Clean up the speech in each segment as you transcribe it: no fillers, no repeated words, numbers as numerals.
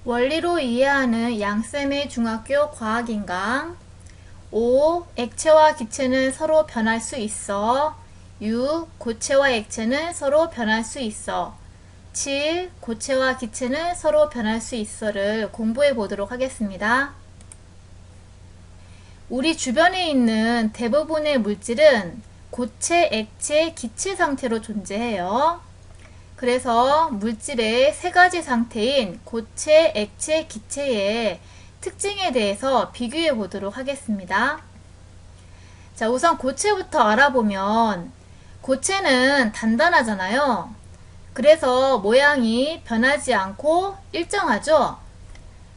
원리로 이해하는 양쌤의 중학교 과학인강. 5. 액체와 기체는 서로 변할 수 있어. 6. 고체와 액체는 서로 변할 수 있어. 7. 고체와 기체는 서로 변할 수 있어를 공부해 보도록 하겠습니다. 우리 주변에 있는 대부분의 물질은 고체, 액체, 기체 상태로 존재해요. 그래서 물질의 세 가지 상태인 고체, 액체, 기체의 특징에 대해서 비교해 보도록 하겠습니다. 자, 우선 고체부터 알아보면 고체는 단단하잖아요. 그래서 모양이 변하지 않고 일정하죠.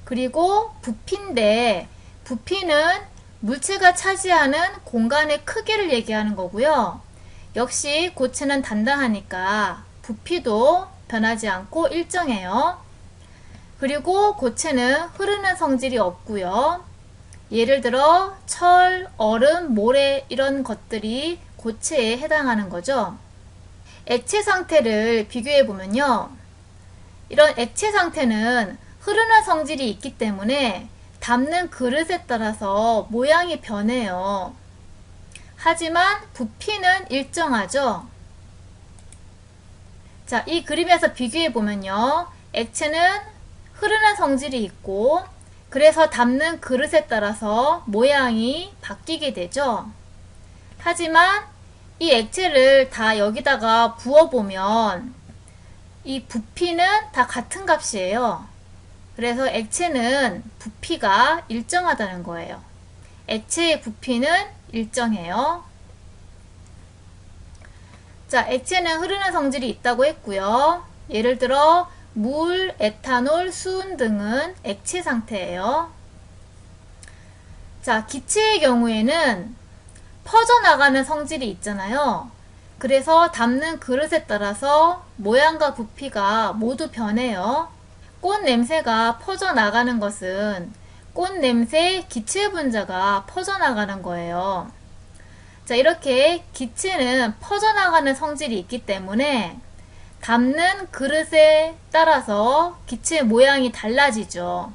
그리고 부피인데 부피는 물체가 차지하는 공간의 크기를 얘기하는 거고요. 역시 고체는 단단하니까 부피도 변하지 않고 일정해요. 그리고 고체는 흐르는 성질이 없고요. 예를 들어 철, 얼음, 모래 이런 것들이 고체에 해당하는 거죠. 액체 상태를 비교해 보면요. 이런 액체 상태는 흐르는 성질이 있기 때문에 담는 그릇에 따라서 모양이 변해요. 하지만 부피는 일정하죠. 자, 이 그림에서 비교해 보면요. 액체는 흐르는 성질이 있고 그래서 담는 그릇에 따라서 모양이 바뀌게 되죠. 하지만 이 액체를 다 여기다가 부어보면 이 부피는 다 같은 값이에요. 그래서 액체는 부피가 일정하다는 거예요. 액체의 부피는 일정해요. 자, 액체는 흐르는 성질이 있다고 했고요. 예를 들어 물, 에탄올, 수은 등은 액체 상태예요. 자, 기체의 경우에는 퍼져나가는 성질이 있잖아요. 그래서 담는 그릇에 따라서 모양과 부피가 모두 변해요. 꽃 냄새가 퍼져나가는 것은 꽃 냄새 기체 분자가 퍼져나가는 거예요. 자, 이렇게 기체는 퍼져나가는 성질이 있기 때문에 담는 그릇에 따라서 기체 모양이 달라지죠.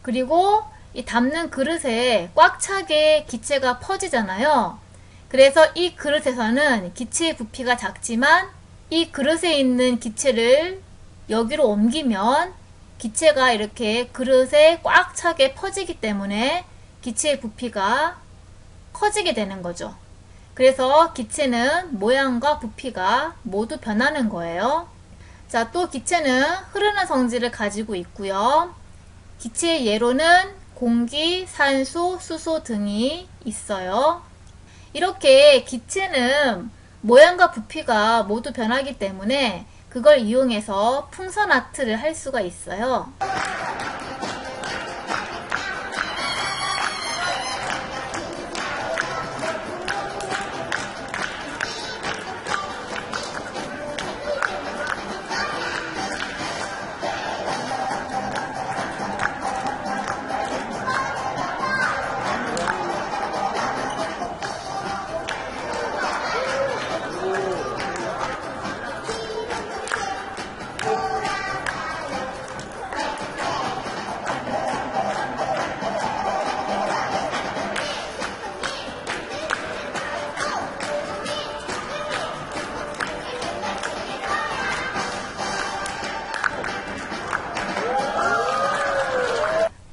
그리고 이 담는 그릇에 꽉 차게 기체가 퍼지잖아요. 그래서 이 그릇에서는 기체의 부피가 작지만 이 그릇에 있는 기체를 여기로 옮기면 기체가 이렇게 그릇에 꽉 차게 퍼지기 때문에 기체의 부피가 커지게 되는 거죠. 그래서 기체는 모양과 부피가 모두 변하는 거예요. 자, 또 기체는 흐르는 성질을 가지고 있고요. 기체의 예로는 공기, 산소, 수소 등이 있어요. 이렇게 기체는 모양과 부피가 모두 변하기 때문에 그걸 이용해서 풍선 아트를 할 수가 있어요.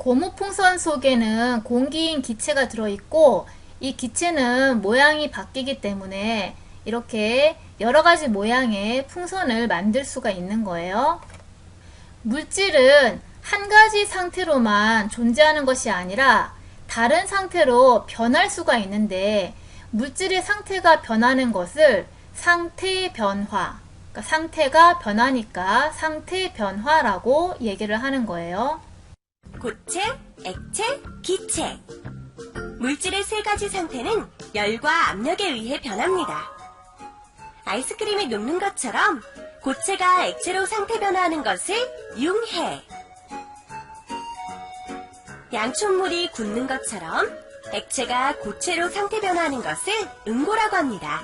고무풍선 속에는 공기인 기체가 들어있고 이 기체는 모양이 바뀌기 때문에 이렇게 여러가지 모양의 풍선을 만들 수가 있는 거예요. 물질은 한 가지 상태로만 존재하는 것이 아니라 다른 상태로 변할 수가 있는데 물질의 상태가 변하는 것을 상태 변화, 그러니까 상태가 변하니까 상태 변화라고 얘기를 하는 거예요. 고체, 액체, 기체. 물질의 세 가지 상태는 열과 압력에 의해 변합니다. 아이스크림이 녹는 것처럼 고체가 액체로 상태 변화하는 것을 융해. 양촌물이 굳는 것처럼 액체가 고체로 상태 변화하는 것을 응고라고 합니다.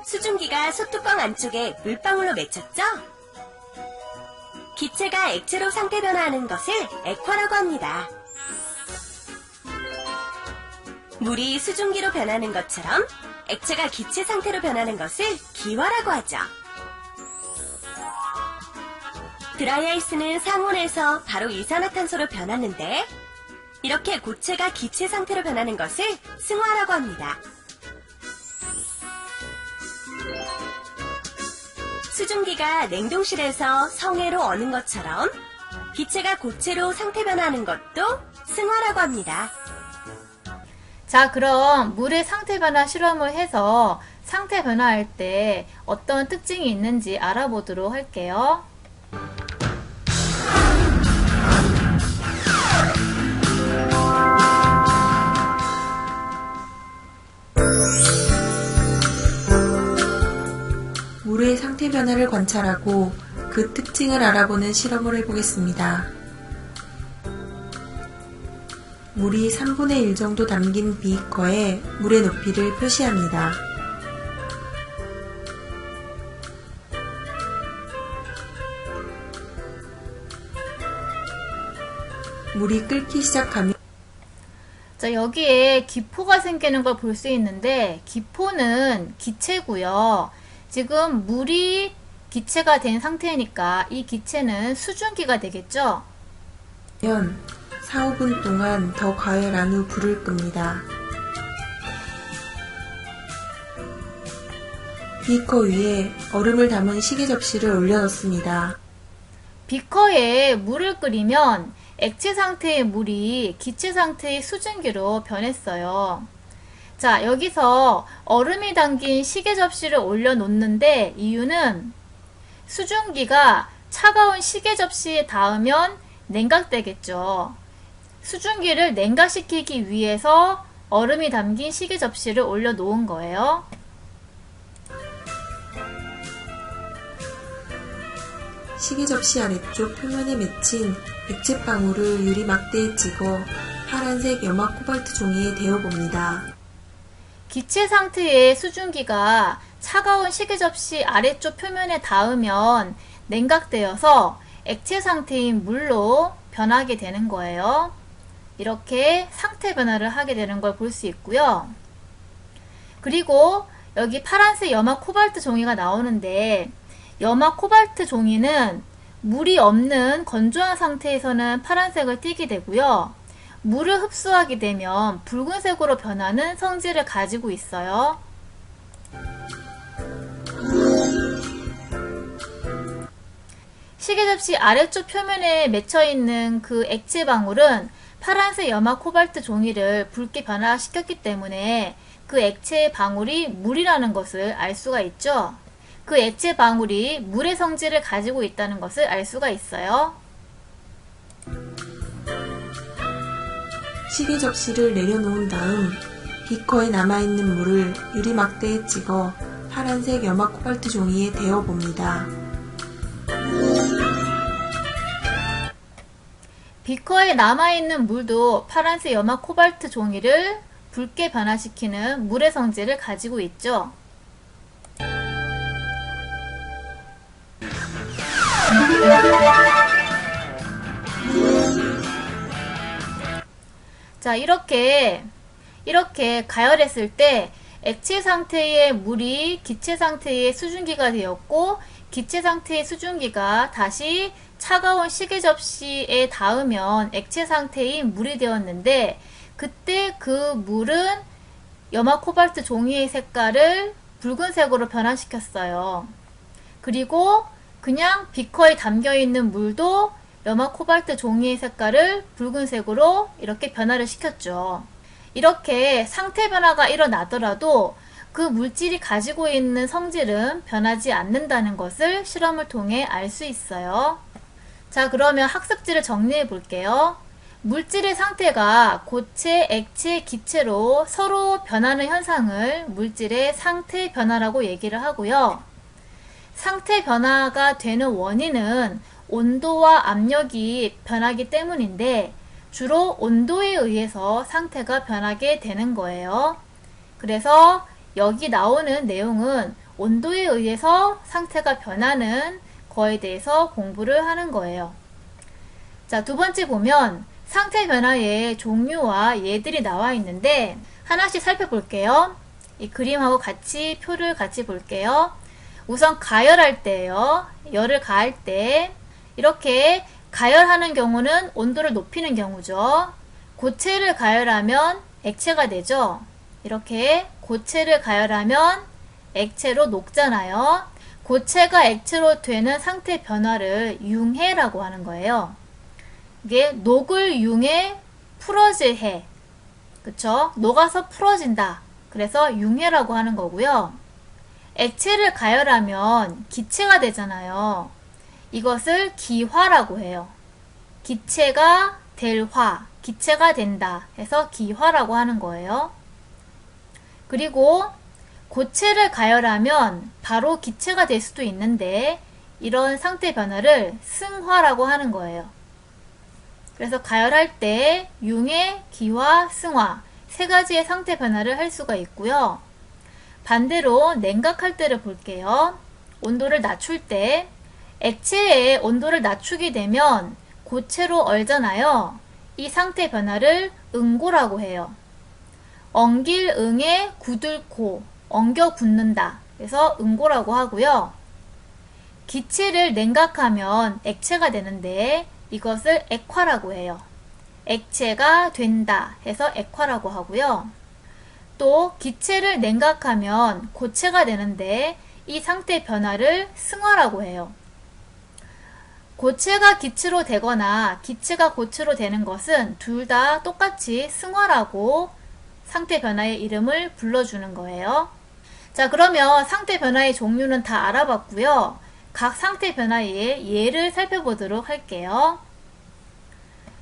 수증기가 소뚜껑 안쪽에 물방울로 맺혔죠? 기체가 액체로 상태 변화하는 것을 액화라고 합니다. 물이 수증기로 변하는 것처럼 액체가 기체 상태로 변하는 것을 기화라고 하죠. 드라이아이스는 상온에서 바로 이산화탄소로 변하는데 이렇게 고체가 기체 상태로 변하는 것을 승화라고 합니다. 수증기가 냉동실에서 성해로 어는 것처럼 기체가 고체로 상태 변화하는 것도 승화라고 합니다. 자, 그럼 물의 상태 변화 실험을 해서 상태 변화할 때 어떤 특징이 있는지 알아보도록 할게요. 물의 상태 변화를 관찰하고 그 특징을 알아보는 실험을 해보겠습니다. 물이 3분의 1 정도 담긴 비커에 물의 높이를 표시합니다. 물이 끓기 시작하면 자, 여기에 기포가 생기는 걸 볼 수 있는데 기포는 기체고요. 지금 물이 기체가 된 상태니까 이 기체는 수증기가 되겠죠? 4, 5분 동안 더 가열한 후 불을 끕니다. 비커 위에 얼음을 담은 시계 접시를 올려놓습니다. 비커에 물을 끓이면 액체 상태의 물이 기체 상태의 수증기로 변했어요. 자, 여기서 얼음이 담긴 시계 접시를 올려놓는데 이유는 수증기가 차가운 시계 접시에 닿으면 냉각되겠죠. 수증기를 냉각시키기 위해서 얼음이 담긴 시계 접시를 올려놓은 거예요. 시계 접시 아래쪽 표면에 맺힌 액체 방울을 유리 막대에 찍어 파란색 염화 코발트 종이에 데워봅니다. 기체 상태의 수증기가 차가운 시계 접시 아래쪽 표면에 닿으면 냉각되어서 액체 상태인 물로 변하게 되는 거예요. 이렇게 상태 변화를 하게 되는 걸 볼 수 있고요. 그리고 여기 파란색 염화 코발트 종이가 나오는데 염화 코발트 종이는 물이 없는 건조한 상태에서는 파란색을 띠게 되고요. 물을 흡수하게 되면 붉은색으로 변하는 성질을 가지고 있어요. 시계 접시 아래쪽 표면에 맺혀있는 그 액체 방울은 파란색 염화 코발트 종이를 붉게 변화시켰기 때문에 그 액체 방울이 물이라는 것을 알 수가 있죠. 그 액체 방울이 물의 성질을 가지고 있다는 것을 알 수가 있어요. 시계 접시를 내려놓은 다음 비커에 남아있는 물을 유리 막대에 찍어 파란색 염화 코발트 종이에 데워봅니다. 비커에 남아있는 물도 파란색 염화 코발트 종이를 붉게 변화시키는 물의 성질을 가지고 있죠. 자, 이렇게 가열했을 때 액체 상태의 물이 기체 상태의 수증기가 되었고 기체 상태의 수증기가 다시 차가운 시계 접시에 닿으면 액체 상태인 물이 되었는데 그때 그 물은 염화 코발트 종이의 색깔을 붉은색으로 변화시켰어요. 그리고 그냥 비커에 담겨있는 물도 염화 코발트 종이의 색깔을 붉은색으로 이렇게 변화를 시켰죠. 이렇게 상태 변화가 일어나더라도 그 물질이 가지고 있는 성질은 변하지 않는다는 것을 실험을 통해 알 수 있어요. 자, 그러면 학습지를 정리해 볼게요. 물질의 상태가 고체, 액체, 기체로 서로 변하는 현상을 물질의 상태 변화라고 얘기를 하고요. 상태 변화가 되는 원인은 온도와 압력이 변하기 때문인데 주로 온도에 의해서 상태가 변하게 되는 거예요. 그래서 여기 나오는 내용은 온도에 의해서 상태가 변하는 거에 대해서 공부를 하는 거예요. 자, 두 번째 보면 상태 변화의 종류와 예들이 나와 있는데 하나씩 살펴볼게요. 이 그림하고 같이 표를 같이 볼게요. 우선 가열할 때예요. 열을 가할 때 이렇게 가열하는 경우는 온도를 높이는 경우죠. 고체를 가열하면 액체가 되죠. 이렇게 고체를 가열하면 액체로 녹잖아요. 고체가 액체로 되는 상태 변화를 융해라고 하는 거예요. 이게 녹을 융해 풀어질 해. 그쵸? 녹아서 풀어진다. 그래서 융해라고 하는 거고요. 액체를 가열하면 기체가 되잖아요. 이것을 기화라고 해요. 기체가 될 화, 기체가 된다 해서 기화라고 하는 거예요. 그리고 고체를 가열하면 바로 기체가 될 수도 있는데 이런 상태 변화를 승화라고 하는 거예요. 그래서 가열할 때 융해, 기화, 승화 세 가지의 상태 변화를 할 수가 있고요. 반대로 냉각할 때를 볼게요. 온도를 낮출 때 액체의 온도를 낮추게 되면 고체로 얼잖아요. 이 상태 변화를 응고라고 해요. 엉길 응에 굳을고 엉겨 굳는다. 그래서 응고라고 하고요. 기체를 냉각하면 액체가 되는데 이것을 액화라고 해요. 액체가 된다 해서 액화라고 하고요. 또 기체를 냉각하면 고체가 되는데 이 상태 변화를 승화라고 해요. 고체가 기체로 되거나 기체가 고체로 되는 것은 둘 다 똑같이 승화라고 상태 변화의 이름을 불러주는 거예요. 자, 그러면 상태 변화의 종류는 다 알아봤고요. 각 상태 변화의 예를 살펴보도록 할게요.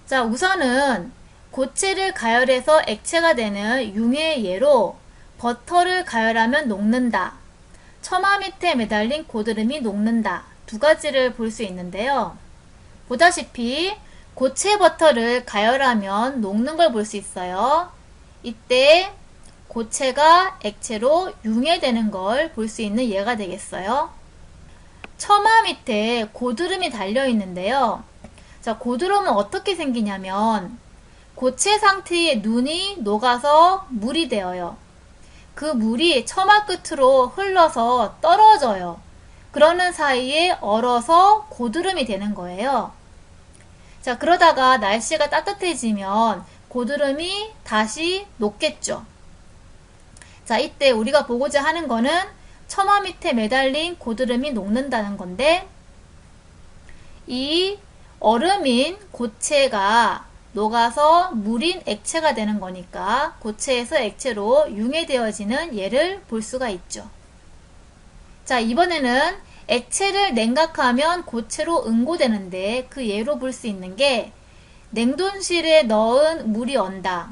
자, 우선은 고체를 가열해서 액체가 되는 융의 예로 버터를 가열하면 녹는다. 처마 밑에 매달린 고드름이 녹는다. 두 가지를 볼 수 있는데요. 보다시피 고체 버터를 가열하면 녹는 걸 볼 수 있어요. 이때 고체가 액체로 융해되는 걸 볼 수 있는 예가 되겠어요. 처마 밑에 고드름이 달려 있는데요. 자, 고드름은 어떻게 생기냐면 고체 상태의 눈이 녹아서 물이 되어요. 그 물이 처마 끝으로 흘러서 떨어져요. 그러는 사이에 얼어서 고드름이 되는 거예요. 자, 그러다가 날씨가 따뜻해지면 고드름이 다시 녹겠죠. 자, 이때 우리가 보고자 하는 거는 처마 밑에 매달린 고드름이 녹는다는 건데 이 얼음인 고체가 녹아서 물인 액체가 되는 거니까 고체에서 액체로 융해되어지는 예를 볼 수가 있죠. 자, 이번에는 액체를 냉각하면 고체로 응고되는데 그 예로 볼 수 있는 게 냉동실에 넣은 물이 언다.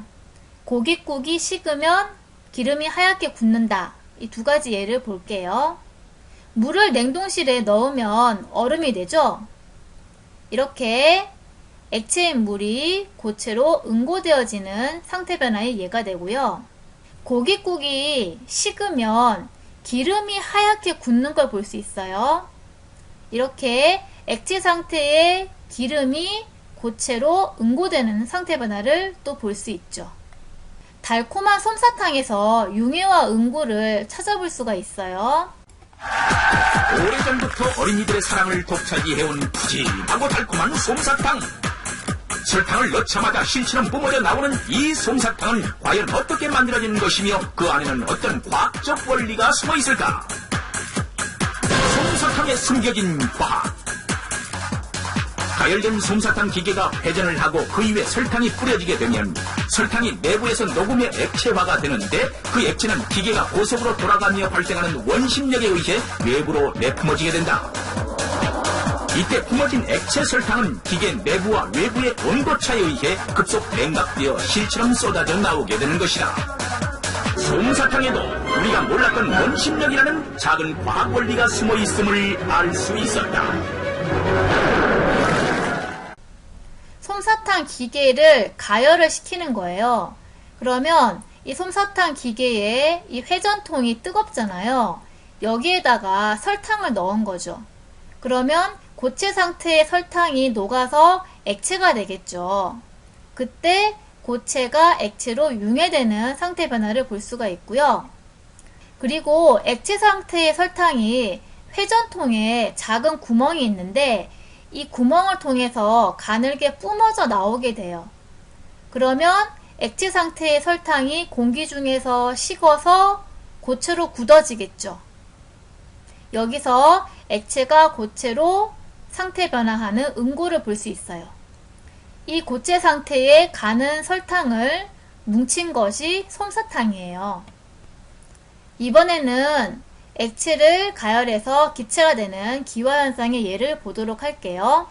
고깃국이 식으면 기름이 하얗게 굳는다. 이 두 가지 예를 볼게요. 물을 냉동실에 넣으면 얼음이 되죠? 이렇게 액체인 물이 고체로 응고되어지는 상태 변화의 예가 되고요. 고깃국이 식으면 기름이 하얗게 굳는 걸 볼 수 있어요. 이렇게 액체 상태의 기름이 고체로 응고되는 상태 변화를 또 볼 수 있죠. 달콤한 솜사탕에서 융해와 응고를 찾아볼 수가 있어요. 오래전부터 어린이들의 사랑을 독차지해온 푸짐하고 달콤한 솜사탕. 설탕을 넣자마자 실처럼 뿜어져 나오는 이 솜사탕은 과연 어떻게 만들어진 것이며 그 안에는 어떤 과학적 원리가 숨어 있을까? 솜사탕에 숨겨진 과학. 가열된 솜사탕 기계가 회전을 하고 그 위에 설탕이 뿌려지게 되면 설탕이 내부에서 녹으며 액체화가 되는데 그 액체는 기계가 고속으로 돌아가며 발생하는 원심력에 의해 외부로 내뿜어지게 된다. 이때 뿜어진 액체 설탕은 기계 내부와 외부의 온도차에 의해 급속 냉각되어 실처럼 쏟아져 나오게 되는 것이다. 솜사탕에도 우리가 몰랐던 원심력이라는 작은 과학 원리가 숨어 있음을 알 수 있었다. 솜사탕 기계를 가열을 시키는 거예요. 그러면 이 솜사탕 기계에 이 회전통이 뜨겁잖아요. 여기에다가 설탕을 넣은 거죠. 그러면 고체 상태의 설탕이 녹아서 액체가 되겠죠. 그때 고체가 액체로 융해되는 상태 변화를 볼 수가 있고요. 그리고 액체 상태의 설탕이 회전통에 작은 구멍이 있는데 이 구멍을 통해서 가늘게 뿜어져 나오게 돼요. 그러면 액체 상태의 설탕이 공기 중에서 식어서 고체로 굳어지겠죠. 여기서 액체가 고체로 상태 변화하는 응고를 볼 수 있어요. 이 고체 상태에 가는 설탕을 뭉친 것이 솜사탕이에요. 이번에는 액체를 가열해서 기체가 되는 기화현상의 예를 보도록 할게요.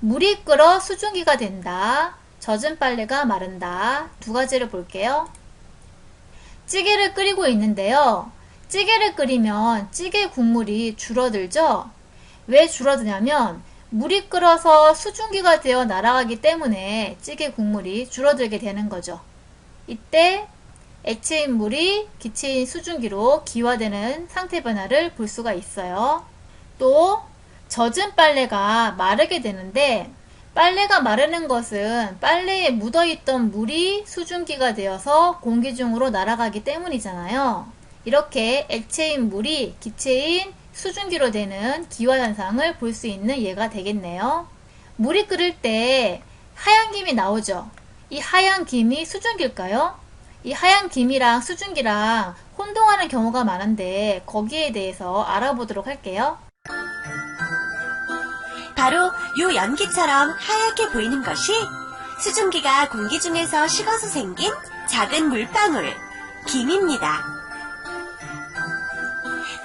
물이 끓어 수증기가 된다. 젖은 빨래가 마른다. 두 가지를 볼게요. 찌개를 끓이고 있는데요. 찌개를 끓이면 찌개 국물이 줄어들죠? 왜 줄어드냐면 물이 끓어서 수증기가 되어 날아가기 때문에 찌개 국물이 줄어들게 되는 거죠. 이때 액체인 물이 기체인 수증기로 기화되는 상태 변화를 볼 수가 있어요. 또 젖은 빨래가 마르게 되는데 빨래가 마르는 것은 빨래에 묻어있던 물이 수증기가 되어서 공기 중으로 날아가기 때문이잖아요. 이렇게 액체인 물이 기체인 수증기로 되는 기화현상을 볼 수 있는 예가 되겠네요. 물이 끓을 때 하얀 김이 나오죠. 이 하얀 김이 수증기일까요? 이 하얀 김이랑 수증기랑 혼동하는 경우가 많은데 거기에 대해서 알아보도록 할게요. 바로 요 연기처럼 하얗게 보이는 것이 수증기가 공기 중에서 식어서 생긴 작은 물방울, 김입니다.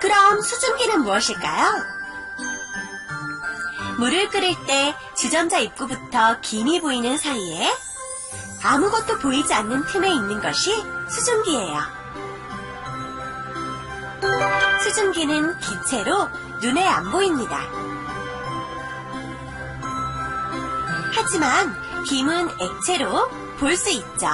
그럼 수증기는 무엇일까요? 물을 끓일 때 주전자 입구부터 김이 보이는 사이에 아무것도 보이지 않는 틈에 있는 것이 수증기예요. 수증기는 기체로 눈에 안 보입니다. 하지만 김은 액체로 볼 수 있죠.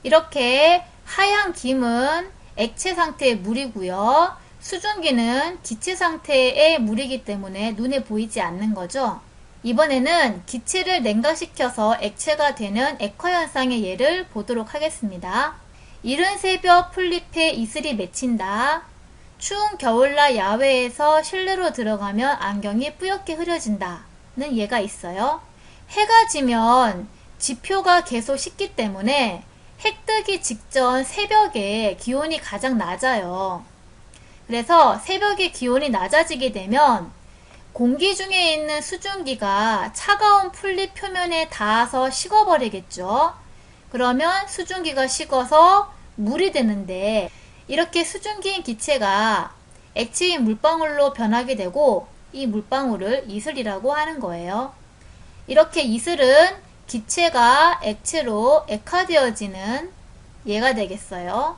이렇게 하얀 김은 액체 상태의 물이고요. 수증기는 기체 상태의 물이기 때문에 눈에 보이지 않는 거죠. 이번에는 기체를 냉각시켜서 액체가 되는 액화현상의 예를 보도록 하겠습니다. 이른 새벽 풀잎에 이슬이 맺힌다. 추운 겨울날 야외에서 실내로 들어가면 안경이 뿌옇게 흐려진다. 는 예가 있어요. 해가 지면 지표가 계속 식기 때문에 해 뜨기 직전 새벽에 기온이 가장 낮아요. 그래서 새벽에 기온이 낮아지게 되면 공기 중에 있는 수증기가 차가운 풀잎 표면에 닿아서 식어버리겠죠. 그러면 수증기가 식어서 물이 되는데 이렇게 수증기인 기체가 액체인 물방울로 변하게 되고 이 물방울을 이슬이라고 하는 거예요. 이렇게 이슬은 기체가 액체로 액화되어지는 예가 되겠어요.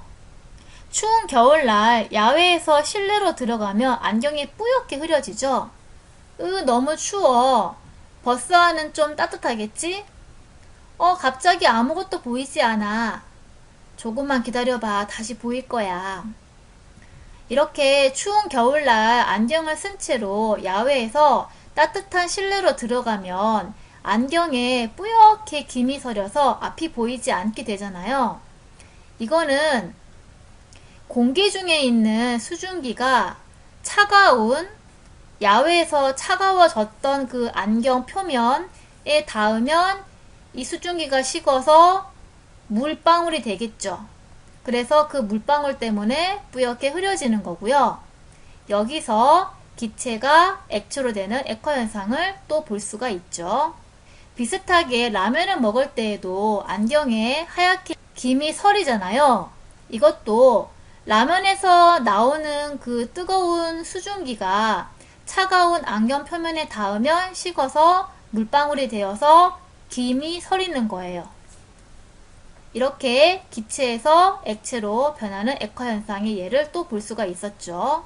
추운 겨울날 야외에서 실내로 들어가면 안경이 뿌옇게 흐려지죠. 너무 추워. 버스안은 좀 따뜻하겠지? 갑자기 아무것도 보이지 않아. 조금만 기다려봐. 다시 보일 거야. 이렇게 추운 겨울날 안경을 쓴 채로 야외에서 따뜻한 실내로 들어가면 안경에 뿌옇게 김이 서려서 앞이 보이지 않게 되잖아요. 이거는 공기 중에 있는 수증기가 차가운 야외에서 차가워졌던 그 안경 표면에 닿으면 이 수증기가 식어서 물방울이 되겠죠. 그래서 그 물방울 때문에 뿌옇게 흐려지는 거고요. 여기서 기체가 액체로 되는 액화현상을 또 볼 수가 있죠. 비슷하게 라면을 먹을 때에도 안경에 하얗게 김이 서리잖아요. 이것도 라면에서 나오는 그 뜨거운 수증기가 차가운 안경 표면에 닿으면 식어서 물방울이 되어서 김이 서리는 거예요. 이렇게 기체에서 액체로 변하는 액화현상의 예를 또 볼 수가 있었죠.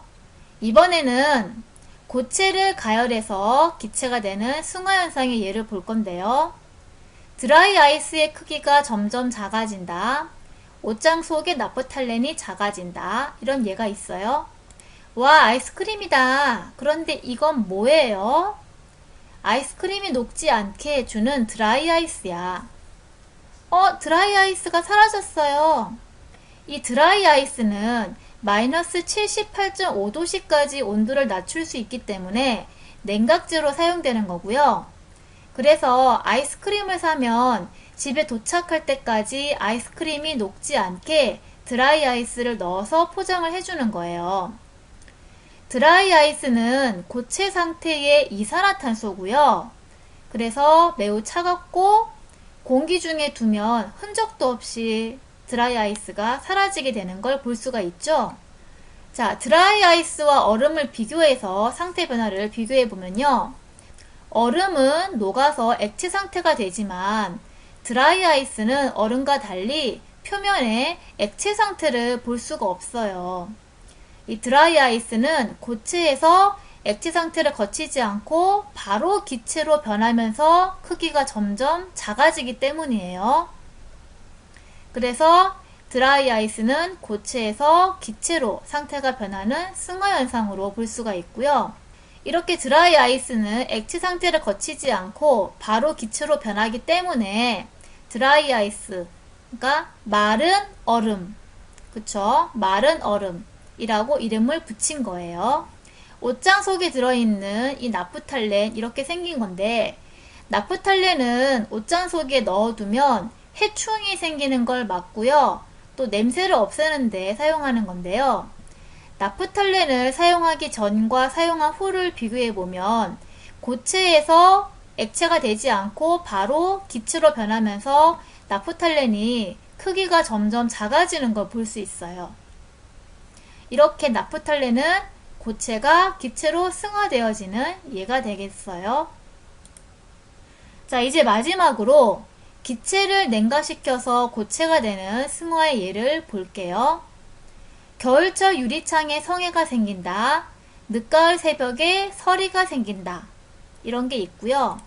이번에는 고체를 가열해서 기체가 되는 승화현상의 예를 볼 건데요. 드라이 아이스의 크기가 점점 작아진다. 옷장 속의 나프탈렌이 작아진다. 이런 예가 있어요. 와, 아이스크림이다. 그런데 이건 뭐예요? 아이스크림이 녹지 않게 해주는 드라이 아이스야. 드라이 아이스가 사라졌어요. 이 드라이 아이스는 마이너스 78.5도씨까지 온도를 낮출 수 있기 때문에 냉각제로 사용되는 거고요. 그래서 아이스크림을 사면 집에 도착할 때까지 아이스크림이 녹지 않게 드라이 아이스를 넣어서 포장을 해주는 거예요. 드라이 아이스는 고체 상태의 이산화탄소고요. 그래서 매우 차갑고 공기 중에 두면 흔적도 없이 드라이 아이스가 사라지게 되는 걸 볼 수가 있죠. 자, 드라이 아이스와 얼음을 비교해서 상태 변화를 비교해 보면요. 얼음은 녹아서 액체 상태가 되지만 드라이 아이스는 얼음과 달리 표면에 액체 상태를 볼 수가 없어요. 이 드라이 아이스는 고체에서 액체 상태를 거치지 않고 바로 기체로 변하면서 크기가 점점 작아지기 때문이에요. 그래서 드라이 아이스는 고체에서 기체로 상태가 변하는 승화 현상으로 볼 수가 있고요. 이렇게 드라이 아이스는 액체 상태를 거치지 않고 바로 기체로 변하기 때문에 드라이 아이스, 그러니까 마른 얼음, 그쵸? 마른 얼음이라고 이름을 붙인 거예요. 옷장 속에 들어있는 이 나프탈렌 이렇게 생긴 건데, 나프탈렌은 옷장 속에 넣어두면 해충이 생기는 걸 막고요. 또 냄새를 없애는 데 사용하는 건데요. 나프탈렌을 사용하기 전과 사용한 후를 비교해 보면 고체에서 액체가 되지 않고 바로 기체로 변하면서 나프탈렌이 크기가 점점 작아지는 걸 볼 수 있어요. 이렇게 나프탈렌은 고체가 기체로 승화되어지는 예가 되겠어요. 자, 이제 마지막으로 기체를 냉각시켜서 고체가 되는 승화의 예를 볼게요. 겨울철 유리창에 성에가 생긴다. 늦가을 새벽에 서리가 생긴다. 이런 게 있고요.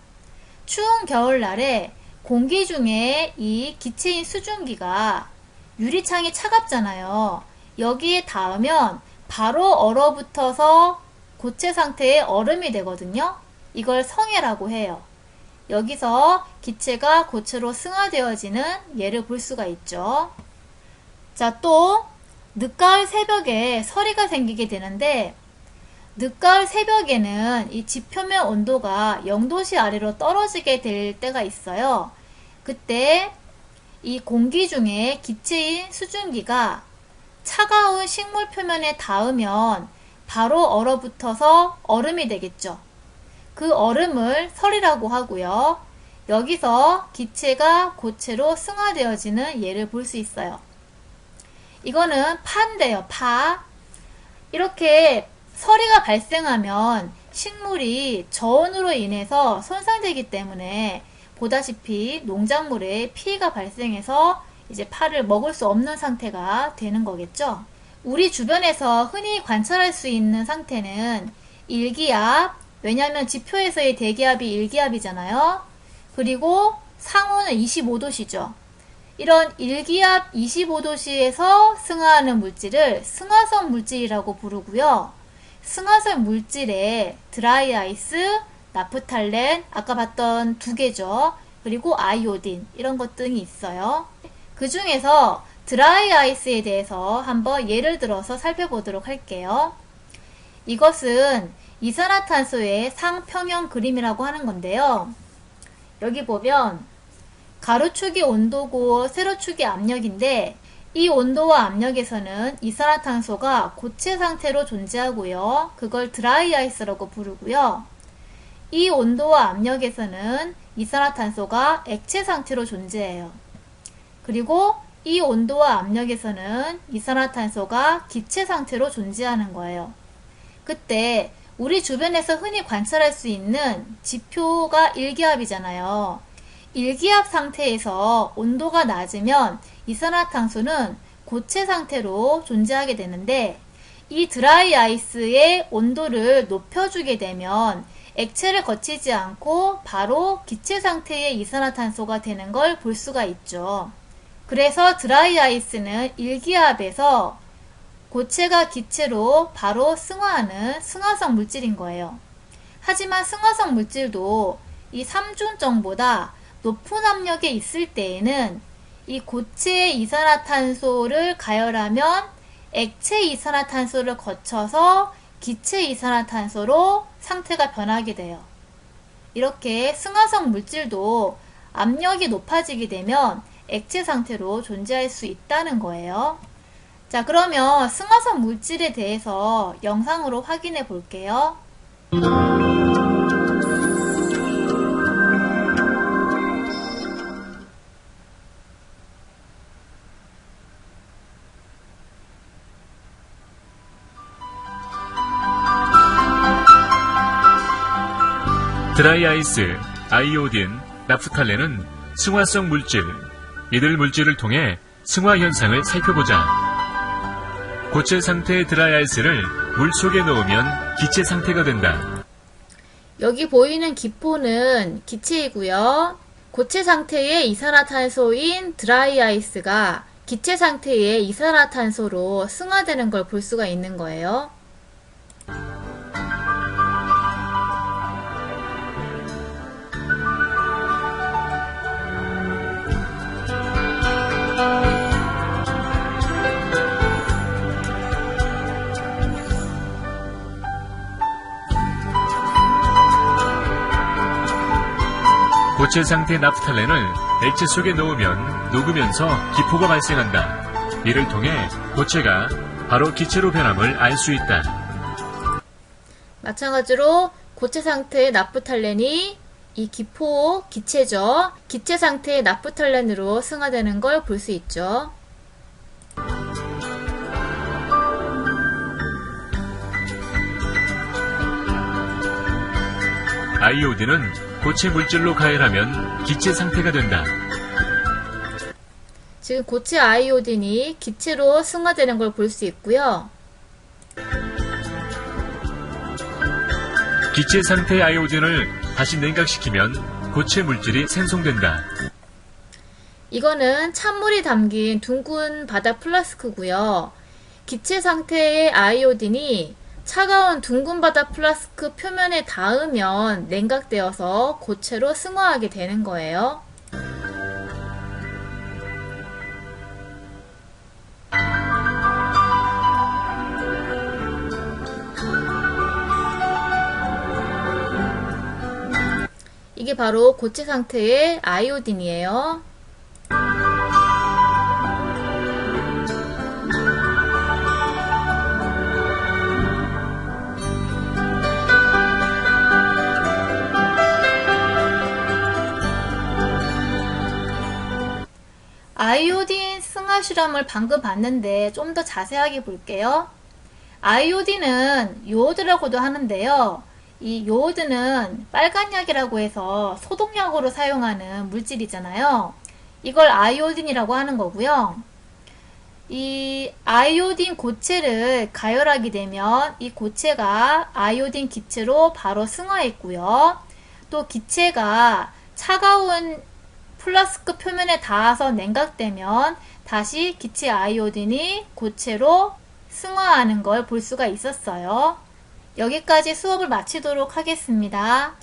추운 겨울날에 공기 중에 이 기체인 수증기가 유리창이 차갑잖아요. 여기에 닿으면 바로 얼어붙어서 고체 상태의 얼음이 되거든요. 이걸 성해라고 해요. 여기서 기체가 고체로 승화되어지는 예를 볼 수가 있죠. 자, 또 늦가을 새벽에 서리가 생기게 되는데, 늦가을 새벽에는 이 지표면 온도가 0도씨 아래로 떨어지게 될 때가 있어요. 그때 이 공기 중에 기체인 수증기가 차가운 식물 표면에 닿으면 바로 얼어붙어서 얼음이 되겠죠. 그 얼음을 설이라고 하고요. 여기서 기체가 고체로 승화되어지는 예를 볼 수 있어요. 이거는 파인데요, 파. 이렇게 서리가 발생하면 식물이 저온으로 인해서 손상되기 때문에 보다시피 농작물에 피해가 발생해서 이제 파를 먹을 수 없는 상태가 되는 거겠죠. 우리 주변에서 흔히 관찰할 수 있는 상태는 일기압, 왜냐하면 지표에서의 대기압이 일기압이잖아요. 그리고 상온은 25도씨죠. 이런 일기압 25도씨에서 승화하는 물질을 승화성 물질이라고 부르고요. 승화성 물질에 드라이 아이스, 나프탈렌, 아까 봤던 두 개죠. 그리고 아이오딘, 이런 것 등이 있어요. 그 중에서 드라이 아이스에 대해서 한번 예를 들어서 살펴보도록 할게요. 이것은 이산화탄소의 상평형 그림이라고 하는 건데요. 여기 보면 가로축이 온도고 세로축이 압력인데, 이 온도와 압력에서는 이산화탄소가 고체 상태로 존재하고요. 그걸 드라이 아이스라고 부르고요. 이 온도와 압력에서는 이산화탄소가 액체 상태로 존재해요. 그리고 이 온도와 압력에서는 이산화탄소가 기체 상태로 존재하는 거예요. 그때 우리 주변에서 흔히 관찰할 수 있는 지표가 일기압이잖아요. 일기압 상태에서 온도가 낮으면 이산화탄소는 고체 상태로 존재하게 되는데, 이 드라이 아이스의 온도를 높여주게 되면 액체를 거치지 않고 바로 기체 상태의 이산화탄소가 되는 걸 볼 수가 있죠. 그래서 드라이 아이스는 일기압에서 고체가 기체로 바로 승화하는 승화성 물질인 거예요. 하지만 승화성 물질도 이 삼중정보다 높은 압력에 있을 때에는 이 고체의 이산화탄소를 가열하면 액체 이산화탄소를 거쳐서 기체 이산화탄소로 상태가 변하게 돼요. 이렇게 승화성 물질도 압력이 높아지게 되면 액체 상태로 존재할 수 있다는 거예요. 자, 그러면 승화성 물질에 대해서 영상으로 확인해 볼게요. 드라이아이스, 아이오딘, 나프탈렌은 승화성 물질, 이들 물질을 통해 승화 현상을 살펴보자. 고체 상태의 드라이아이스를 물 속에 넣으면 기체 상태가 된다. 여기 보이는 기포는 기체이고요. 고체 상태의 이산화탄소인 드라이아이스가 기체 상태의 이산화탄소로 승화되는 걸 볼 수가 있는 거예요. 고체 상태 나프탈렌을 액체 속에 넣으면 녹으면서 기포가 발생한다. 이를 통해 고체가 바로 기체로 변함을 알 수 있다. 마찬가지로 고체 상태의 나프탈렌이 이 기포, 기체죠. 기체 상태의 나프탈렌으로 승화되는 걸 볼 수 있죠. 아이오딘은 고체 물질로 가열하면 기체 상태가 된다. 지금 고체 아이오딘이 기체로 승화되는 걸 볼 수 있고요. 기체 상태의 아이오딘을 다시 냉각시키면 고체 물질이 생성된다. 이거는 찬물이 담긴 둥근 바닥 플라스크고요. 기체 상태의 아이오딘이 차가운 둥근 바닥 플라스크 표면에 닿으면 냉각되어서 고체로 승화하게 되는 거예요. 이게 바로 고체 상태의 아이오딘이에요. 아이오딘 승화 실험을 방금 봤는데 좀 더 자세하게 볼게요. 아이오딘은 요오드라고도 하는데요. 이 요오드는 빨간약이라고 해서 소독약으로 사용하는 물질이잖아요. 이걸 아이오딘이라고 하는 거고요. 이 아이오딘 고체를 가열하게 되면 이 고체가 아이오딘 기체로 바로 승화했고요. 또 기체가 차가운 플라스크 표면에 닿아서 냉각되면 다시 기체 아이오딘이 고체로 승화하는 걸 볼 수가 있었어요. 여기까지 수업을 마치도록 하겠습니다.